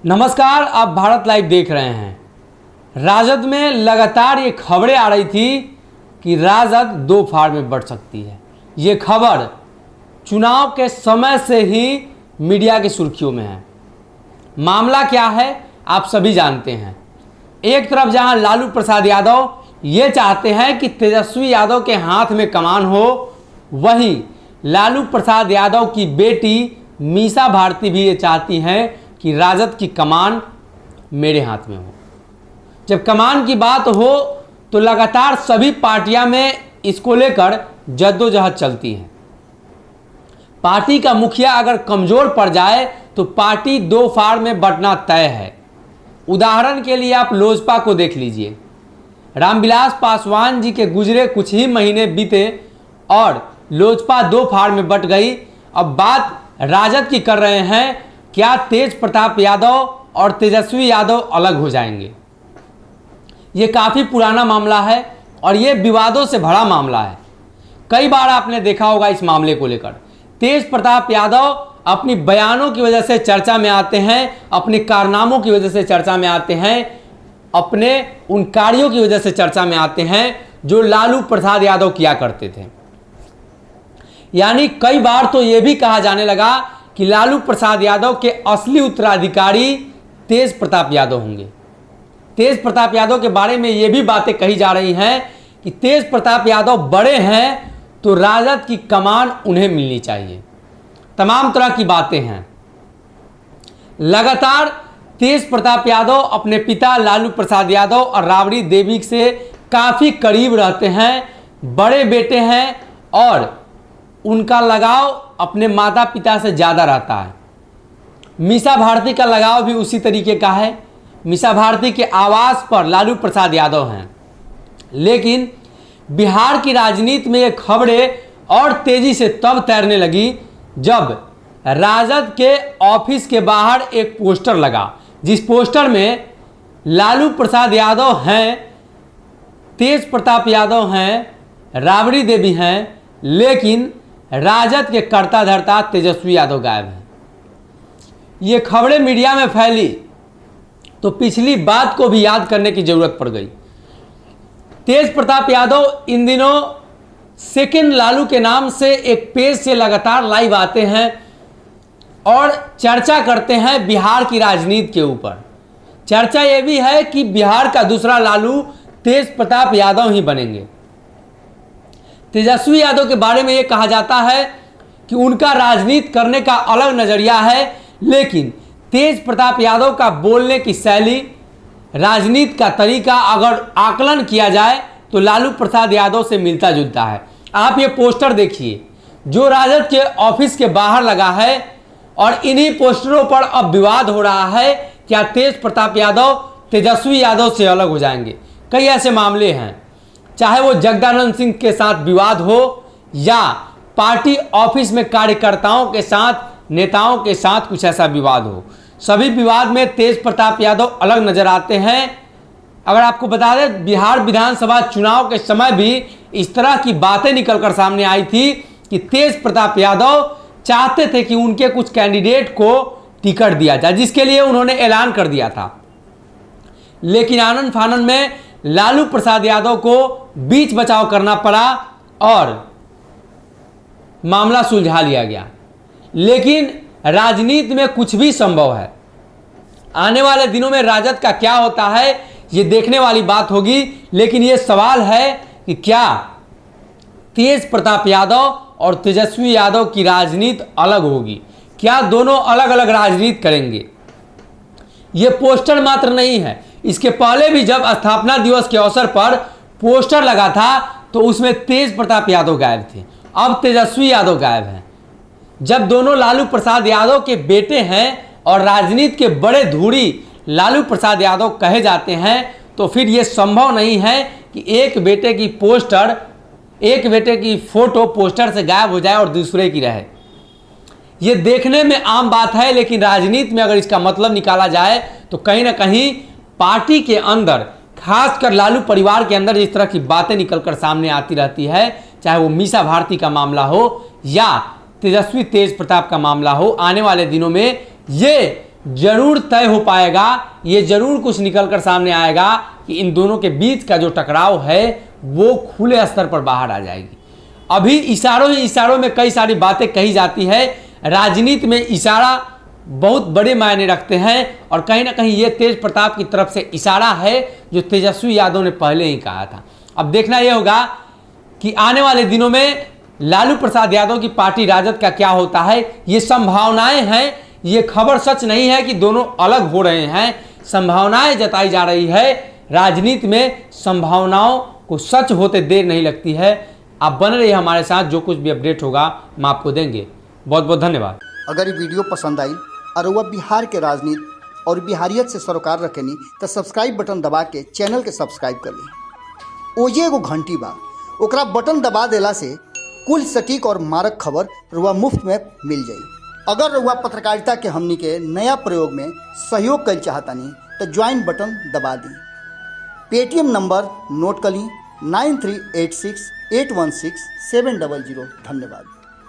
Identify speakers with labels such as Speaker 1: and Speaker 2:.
Speaker 1: नमस्कार, आप भारत लाइव देख रहे हैं। राजद में लगातार ये खबरें आ रही थी कि राजद दो फाड़ में बढ़ सकती है। ये खबर चुनाव के समय से ही मीडिया की सुर्खियों में है। मामला क्या है आप सभी जानते हैं। एक तरफ जहां लालू प्रसाद यादव ये चाहते हैं कि तेजस्वी यादव के हाथ में कमान हो, वहीं लालू प्रसाद यादव की बेटी मीसा भारती भी ये चाहती हैं कि राजद की कमान मेरे हाथ में हो। जब कमान की बात हो तो लगातार सभी पार्टियां में इसको लेकर जद्दोजहद चलती है। पार्टी का मुखिया अगर कमजोर पड़ जाए तो पार्टी दो फाड़ में बंटना तय है। उदाहरण के लिए आप लोजपा को देख लीजिए। रामविलास पासवान जी के गुजरे कुछ ही महीने बीते और लोजपा दो फाड़ में बंट गई। अब बात राजद की कर रहे हैं, क्या तेज प्रताप यादव और तेजस्वी यादव अलग हो जाएंगे। ये काफ़ी पुराना मामला है और ये विवादों से भरा मामला है। कई बार आपने देखा होगा इस मामले को लेकर तेज प्रताप यादव अपनी बयानों की वजह से चर्चा में आते हैं, अपने कारनामों की वजह से चर्चा में आते हैं, अपने उन कार्यों की वजह से चर्चा में आते हैं जो लालू प्रसाद यादव किया करते थे। यानी कई बार तो ये भी कहा जाने लगा कि लालू प्रसाद यादव के असली उत्तराधिकारी तेज प्रताप यादव होंगे। तेज प्रताप यादव के बारे में ये भी बातें कही जा रही हैं कि तेज प्रताप यादव बड़े हैं तो राजद की कमान उन्हें मिलनी चाहिए। तमाम तरह की बातें हैं। लगातार तेज प्रताप यादव अपने पिता लालू प्रसाद यादव और राबड़ी देवी से काफ़ी करीब रहते हैं, बड़े बेटे हैं और उनका लगाव अपने माता पिता से ज़्यादा रहता है। मीसा भारती का लगाव भी उसी तरीके का है। मीसा भारती के आवास पर लालू प्रसाद यादव हैं। लेकिन बिहार की राजनीति में ये खबरें और तेज़ी से तब तैरने लगी जब राजद के ऑफिस के बाहर एक पोस्टर लगा, जिस पोस्टर में लालू प्रसाद यादव हैं, तेज प्रताप यादव हैं, राबड़ी देवी हैं, लेकिन राजद के कर्ता धर्ता तेजस्वी यादव गायब हैं। ये खबरें मीडिया में फैली तो पिछली बात को भी याद करने की जरूरत पड़ गई। तेज प्रताप यादव इन दिनों सेकेंड लालू के नाम से एक पेज से लगातार लाइव आते हैं और चर्चा करते हैं बिहार की राजनीति के ऊपर। चर्चा यह भी है कि बिहार का दूसरा लालू तेज प्रताप यादव ही बनेंगे। तेजस्वी यादव के बारे में ये कहा जाता है कि उनका राजनीति करने का अलग नज़रिया है, लेकिन तेज प्रताप यादव का बोलने की शैली, राजनीति का तरीका अगर आकलन किया जाए तो लालू प्रसाद यादव से मिलता जुलता है। आप ये पोस्टर देखिए जो राजद के ऑफिस के बाहर लगा है और इन्हीं पोस्टरों पर अब विवाद हो रहा है, क्या तेज प्रताप यादव तेजस्वी यादव से अलग हो जाएंगे। कई ऐसे मामले हैं, चाहे वो जगदानंद सिंह के साथ विवाद हो या पार्टी ऑफिस में कार्यकर्ताओं के साथ, नेताओं के साथ कुछ ऐसा विवाद हो, सभी विवाद में तेज प्रताप यादव अलग नजर आते हैं। अगर आपको बता दें, बिहार विधानसभा चुनाव के समय भी इस तरह की बातें निकलकर सामने आई थी कि तेज प्रताप यादव चाहते थे कि उनके कुछ कैंडिडेट को टिकट दिया जाए, जिसके लिए उन्होंने ऐलान कर दिया था। लेकिन आनन फानन में लालू प्रसाद यादव को बीच बचाव करना पड़ा और मामला सुलझा लिया गया। लेकिन राजनीति में कुछ भी संभव है। आने वाले दिनों में राजद का क्या होता है ये देखने वाली बात होगी। लेकिन ये सवाल है कि क्या तेज प्रताप यादव और तेजस्वी यादव की राजनीति अलग होगी, क्या दोनों अलग अलग राजनीति करेंगे। ये पोस्टर मात्र नहीं है, इसके पहले भी जब स्थापना दिवस के अवसर पर पोस्टर लगा था तो उसमें तेज प्रताप यादव गायब थे, अब तेजस्वी यादव गायब हैं। जब दोनों लालू प्रसाद यादव के बेटे हैं और राजनीति के बड़े धुरी लालू प्रसाद यादव कहे जाते हैं तो फिर यह संभव नहीं है कि एक बेटे की फोटो पोस्टर से गायब हो जाए और दूसरे की रहे। ये देखने में आम बात है, लेकिन राजनीति में अगर इसका मतलब निकाला जाए तो कहीं ना कहीं पार्टी के अंदर, खासकर लालू परिवार के अंदर जिस तरह की बातें निकलकर सामने आती रहती है, चाहे वो मीसा भारती का मामला हो या तेजस्वी तेज प्रताप का मामला हो, आने वाले दिनों में ये जरूर तय हो पाएगा, ये जरूर कुछ निकल कर सामने आएगा कि इन दोनों के बीच का जो टकराव है वो खुले स्तर पर बाहर आ जाएगी। अभी इशारों ही इशारों में कई सारी बातें कही जाती है। राजनीति में इशारा बहुत बड़े मायने रखते हैं और कहीं ना कहीं ये तेज प्रताप की तरफ से इशारा है जो तेजस्वी यादव ने पहले ही कहा था। अब देखना यह होगा कि आने वाले दिनों में लालू प्रसाद यादव की पार्टी राजद का क्या होता है। ये संभावनाएं हैं, ये खबर सच नहीं है कि दोनों अलग हो रहे हैं, संभावनाएं जताई जा रही है। राजनीति में संभावनाओं को सच होते देर नहीं लगती है। आप बन रहिए हमारे साथ, जो कुछ भी अपडेट होगा हम आपको देंगे। बहुत बहुत धन्यवाद।
Speaker 2: अगर ये वीडियो पसंद आई और वह बिहार के राजनीति और बिहारियत से सरोकार रखेनी तो सब्सक्राइब बटन दबा के चैनल के सब्सक्राइब कर ली। ओजे एगो घंटी बा, ओकरा बटन दबा देला से कुल सटीक और मारक खबर रुआ मुफ्त में मिल जाई। अगर रुआ पत्रकारिता के हमनी के नया प्रयोग में सहयोग कर चाहतानी तो ज्वाइन बटन दबा दी। पेटीएम नंबर नोट कर ली 9386816700। धन्यवाद।